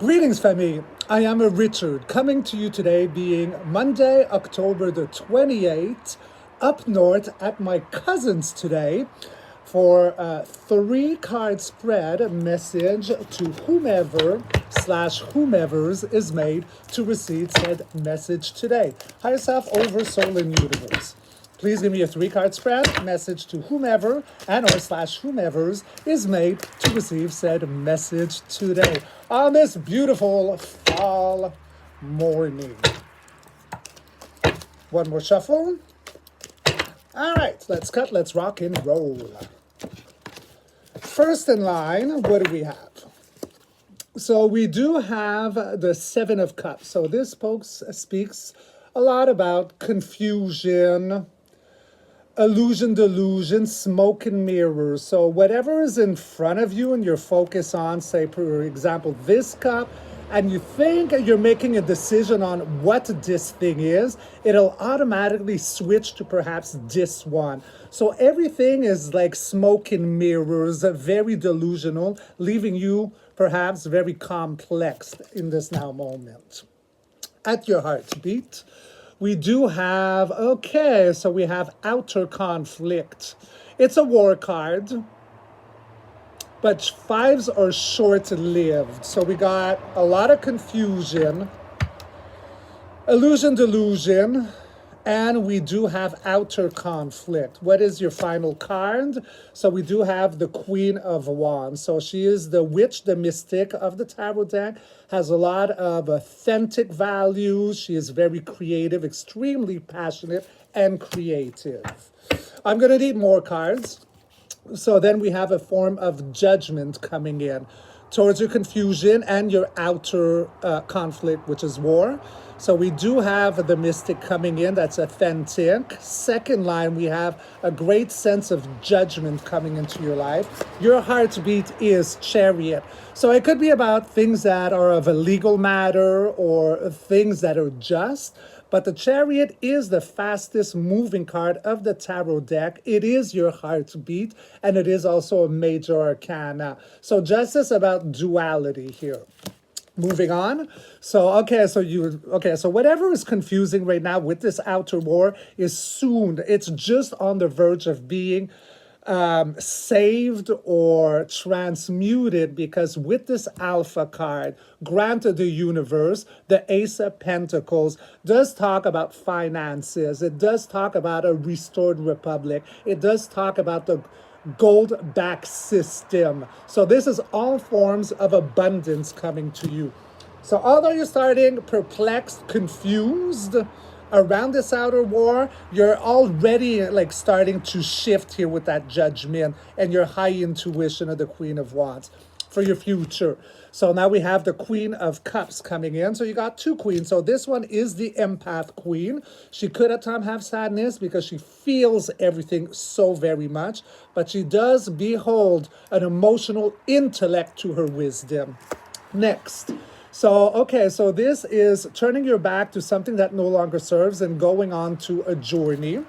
Greetings, family. I am Richard, coming to you today being Monday, October the 28th, up north at my cousin's today for a 3-card spread message to whomever/whomevers is made to receive said message today. Higher self, over soul, and universe. Please give me a 3-card spread message to whomever and/or/whomevers is made to receive said message today on this beautiful fall morning. One more shuffle. All right, let's cut, let's rock and roll. First in line, what do we have? So we do have the 7 of Cups. So this, folks, speaks a lot about confusion, illusion, delusion, smoke and mirrors. So whatever is in front of you and you're focused on, say, for example, this cup, and you think you're making a decision on what this thing is, it'll automatically switch to perhaps this one. So everything is like smoke and mirrors, very delusional, leaving you perhaps very complex in this now moment. At your heartbeat, we do have, okay, so we have outer conflict. It's a war card, but 5s are short-lived. So we got a lot of confusion, illusion, delusion, and we do have outer conflict. What is your final card? So we do have the Queen of Wands. So she is the witch, the mystic of the tarot deck, has a lot of authentic values. She is very creative, extremely passionate, and creative. I'm going to need more cards. So then we have a form of judgment coming in towards your confusion and your outer conflict, which is war. So we do have the mystic coming in, that's authentic. Second line, we have a great sense of judgment coming into your life. Your heartbeat is Chariot. So it could be about things that are of a legal matter or things that are just. But the Chariot is the fastest moving card of the tarot deck. It is your heartbeat, and it is also a major arcana. So justice about duality here. Moving on. So whatever is confusing right now with this outer war is soon, it's just on the verge of being saved or transmuted, because with this Alpha card, granted the universe, the Ace of Pentacles does talk about finances. It does talk about a restored republic. It does talk about the gold back system. So this is all forms of abundance coming to you. So although you're starting perplexed, confused around this outer war, you're already like starting to shift here with that judgment and your high intuition of the Queen of Wands for your future. So now we have the Queen of Cups coming in. So you got 2 queens. So this one is the empath queen. She could at times have sadness because she feels everything so very much, but she does behold an emotional intellect to her wisdom. Next. So this is turning your back to something that no longer serves and going on to a journey.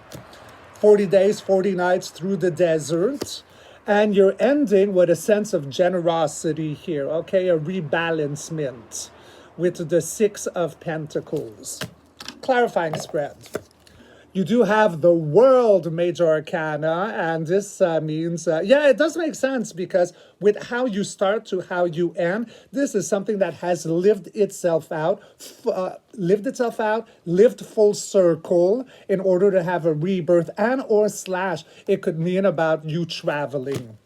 40 days, 40 nights through the desert. And you're ending with a sense of generosity here, okay? A rebalancement with the 6 of Pentacles. Clarifying spread. You do have the World Major Arcana, and this means, it does make sense, because with how you start to how you end, this is something that has lived itself out, lived full circle in order to have a rebirth, and or / it could mean about you traveling.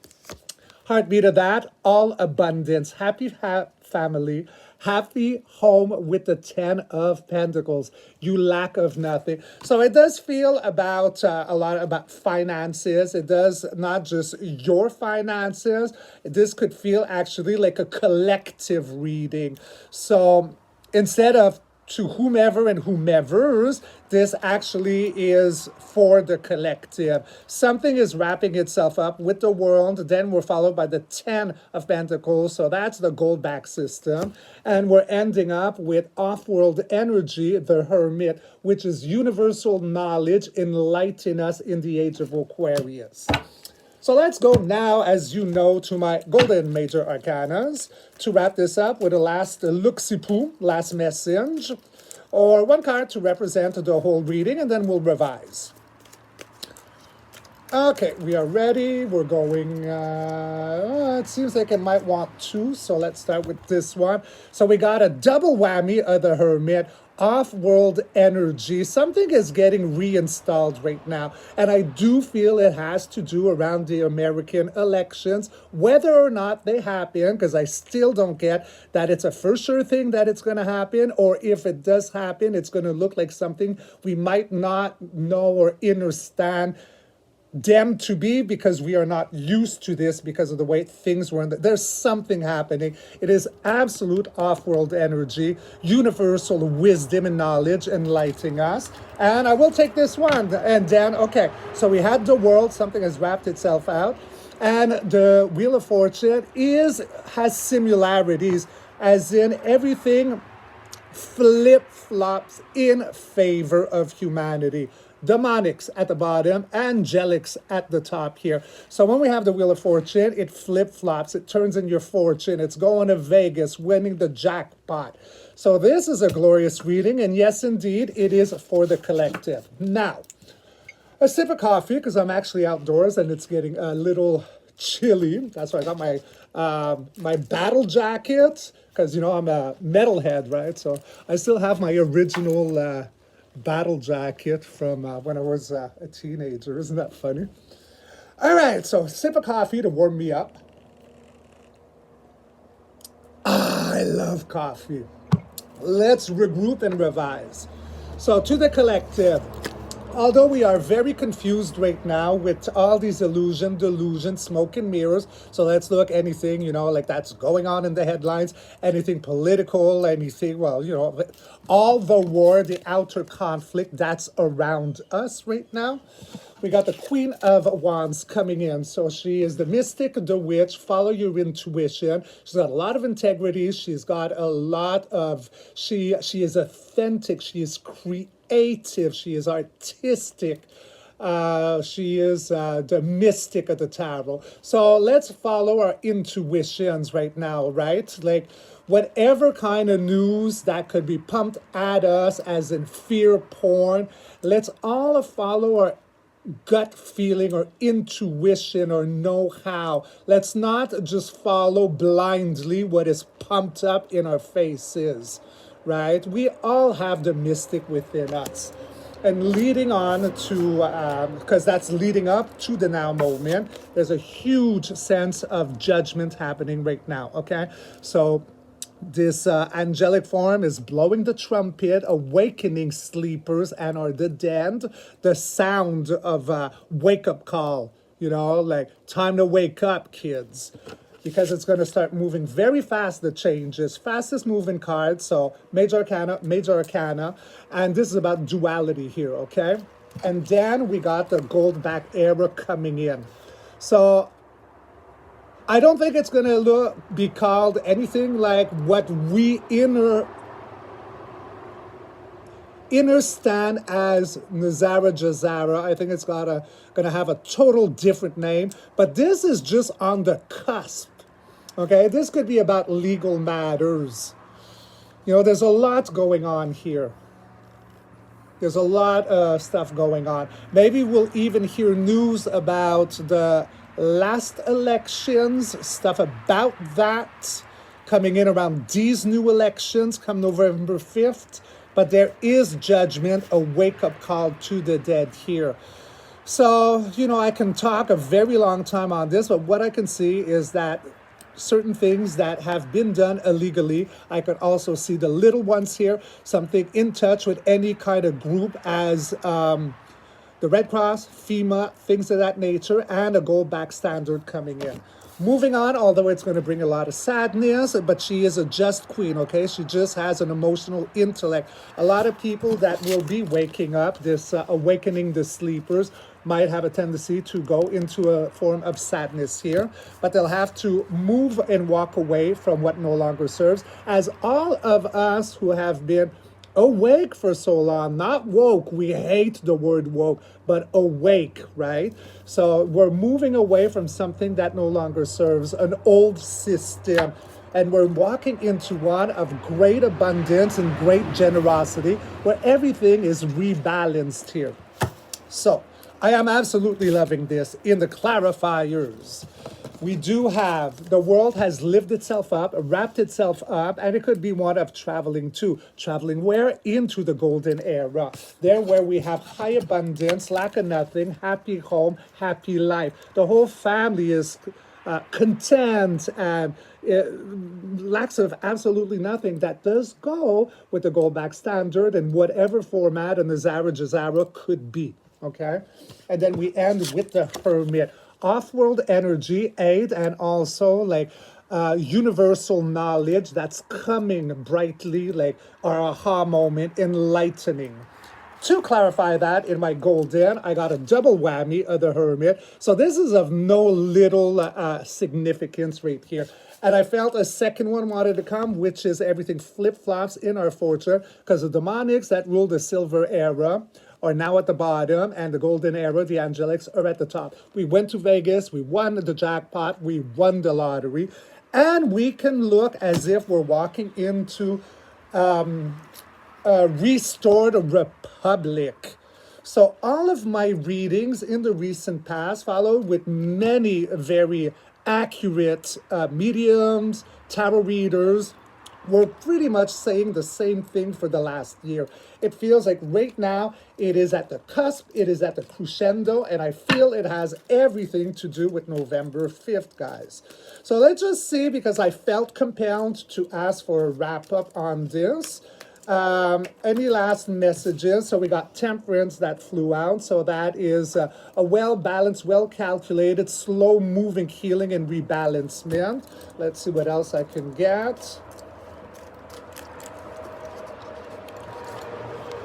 Heartbeat of that, all abundance, happy family, happy home with the 10 of Pentacles. You lack of nothing. So it does feel about a lot about finances. It does not just your finances. This could feel actually like a collective reading. So instead of to whomever and whomevers, this actually is for the collective. Something is wrapping itself up with the world. Then we're followed by the 10 of Pentacles. So that's the gold back system. And we're ending up with off-world energy, the Hermit, which is universal knowledge, enlighten us in the age of Aquarius. So let's go now, as you know, to my golden major arcanas to wrap this up with a last look-see-poo, last message, or one card to represent the whole reading, and then we'll revise. Okay, we are ready. We're going, it seems like it might want two, so let's start with this one. So we got a double whammy of the Hermit, off-world energy. Something is getting reinstalled right now, and I do feel it has to do around the American elections, whether or not they happen, because I still don't get that it's a for sure thing that it's going to happen, or if it does happen, it's going to look like something we might not know or understand them to be, because we are not used to this because of the way things were. There's something happening. It is absolute off-world energy, universal wisdom and knowledge enlightening us. And I will take this one. And then, okay, so we had the world, something has wrapped itself out. And the Wheel of Fortune has similarities, as in everything flip-flops in favor of humanity. Demonics at the bottom, angelics at the top here. So when we have the Wheel of Fortune, it flip-flops, it turns in your fortune, it's going to Vegas, winning the jackpot. So this is a glorious reading, and yes, indeed, it is for the collective. Now, a sip of coffee, because I'm actually outdoors and it's getting a little chilly. That's why I got my my battle jacket, because, you know, I'm a metalhead, right? So I still have my original battle jacket from when I was a teenager. Isn't that funny? All right, so sip of coffee to warm me up. I love coffee. Let's regroup and revise. So to the collective, although we are very confused right now with all these delusions, smoke and mirrors. So let's look anything, you know, like that's going on in the headlines, anything political, anything, well, you know, all the war, the outer conflict that's around us right now. We got the Queen of Wands coming in. So she is the mystic, the witch, follow your intuition. She's got a lot of integrity. She's got a lot of, she is authentic. She is creative. She is artistic. She is the mystic of the tarot. So let's follow our intuitions right now, right? Like whatever kind of news that could be pumped at us, as in fear porn, let's all follow our gut feeling or intuition or know-how. Let's not just follow blindly what is pumped up in our faces, right? We all have the mystic within us. And leading on to, because that's leading up to the now moment, there's a huge sense of judgment happening right now, okay? So this angelic form is blowing the trumpet, awakening sleepers and or the dead. The sound of a wake-up call, you know, like time to wake up, kids. Because it's going to start moving very fast, the changes. Fastest moving card, so major arcana. And this is about duality here, okay? And then we got the gold back era coming in. So I don't think it's going to be called anything like what we understand as Nazara Jazara. I think it's going to have a total different name. But this is just on the cusp. Okay, this could be about legal matters. You know, there's a lot going on here. There's a lot of stuff going on. Maybe we'll even hear news about the last elections, stuff about that coming in around these new elections come November 5th. But there is judgment, a wake-up call to the dead here. So, you know, I can talk a very long time on this, but what I can see is that certain things that have been done illegally. I can also see the little ones here, something in touch with any kind of group as the Red Cross, FEMA, things of that nature, and a gold back standard coming in. Moving on, although it's going to bring a lot of sadness, but she is a just queen, okay? She just has an emotional intellect. A lot of people that will be waking up, this awakening the sleepers, might have a tendency to go into a form of sadness here, but they'll have to move and walk away from what no longer serves, as all of us who have been awake for so long, not woke. We hate the word woke, but awake, right? So we're moving away from something that no longer serves, an old system. And we're walking into one of great abundance and great generosity where everything is rebalanced here. So I am absolutely loving this in the clarifiers. We do have, the world has lived itself up, wrapped itself up, and it could be one of traveling too. Traveling where? Into the golden era. There where we have high abundance, lack of nothing, happy home, happy life. The whole family is content and lacks of absolutely nothing. That does go with the Goldbach standard and whatever format a Nazara Jazara could be. Okay? And then we end with the Hermit. Off-world energy, aid, and also like universal knowledge that's coming brightly, like our aha moment, enlightening. To clarify that, in my golden, I got a double whammy of the Hermit. So this is of no little significance right here. And I felt a second one wanted to come, which is everything flip-flops in our fortune, because the demonics that rule the silver era are now at the bottom, and the golden era, the angelics, are at the top. We went to Vegas, we won the jackpot, we won the lottery, and we can look as if we're walking into a restored republic. So all of my readings in the recent past followed with many very accurate mediums, tarot readers, we're pretty much saying the same thing for the last year. It feels like right now it is at the cusp, it is at the crescendo, and I feel it has everything to do with November 5th, guys. So let's just see, because I felt compelled to ask for a wrap-up on this. Any last messages? So we got Temperance that flew out. So that is a well-balanced, well-calculated, slow-moving healing and rebalancement. Let's see what else I can get.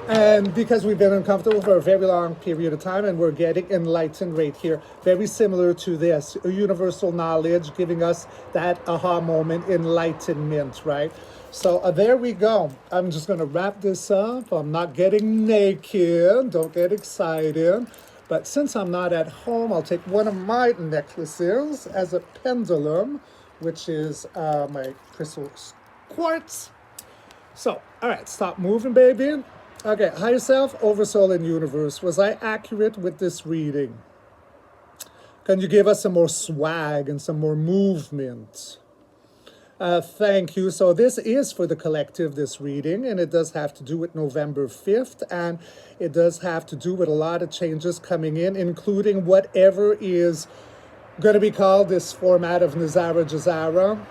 And because we've been uncomfortable for a very long period of time and we're getting enlightened right here, very similar to this, a universal knowledge giving us that aha moment, enlightenment, right? So there we go. I'm just going to wrap this up. I'm not getting naked. Don't get excited. But since I'm not at home, I'll take one of my necklaces as a pendulum, which is my crystal quartz. So, all right, stop moving, baby. Okay, higher self, oversoul, and universe. Was I accurate with this reading? Can you give us some more swag and some more movement? Thank you. So this is for the collective, this reading, and it does have to do with November 5th, and it does have to do with a lot of changes coming in, including whatever is going to be called this format of Nazara Jazara.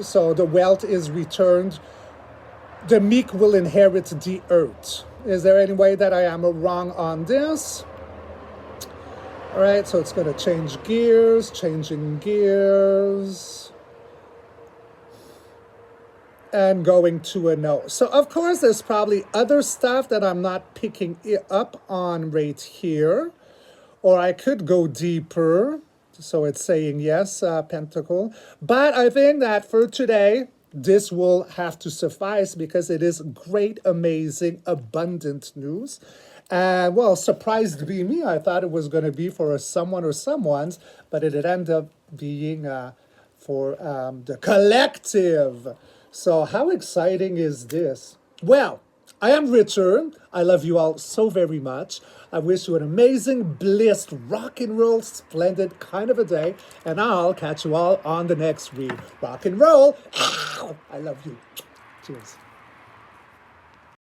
So the wealth is returned. The meek will inherit the earth. Is there any way that I am wrong on this? All right, so it's going to change gears, changing gears, and going to a no. So, of course, there's probably other stuff that I'm not picking up on right here, or I could go deeper. So it's saying yes, Pentacle. But I think that for today, this will have to suffice because it is great, amazing, abundant news. And, well, surprised to be me. I thought it was going to be for someone or someone's, but it ended up being for the collective. So how exciting is this? Well, I am Richard. I love you all so very much. I wish you an amazing, blissed, rock and roll, splendid kind of a day. And I'll catch you all on the next read. Rock and roll. Ow! I love you. Cheers.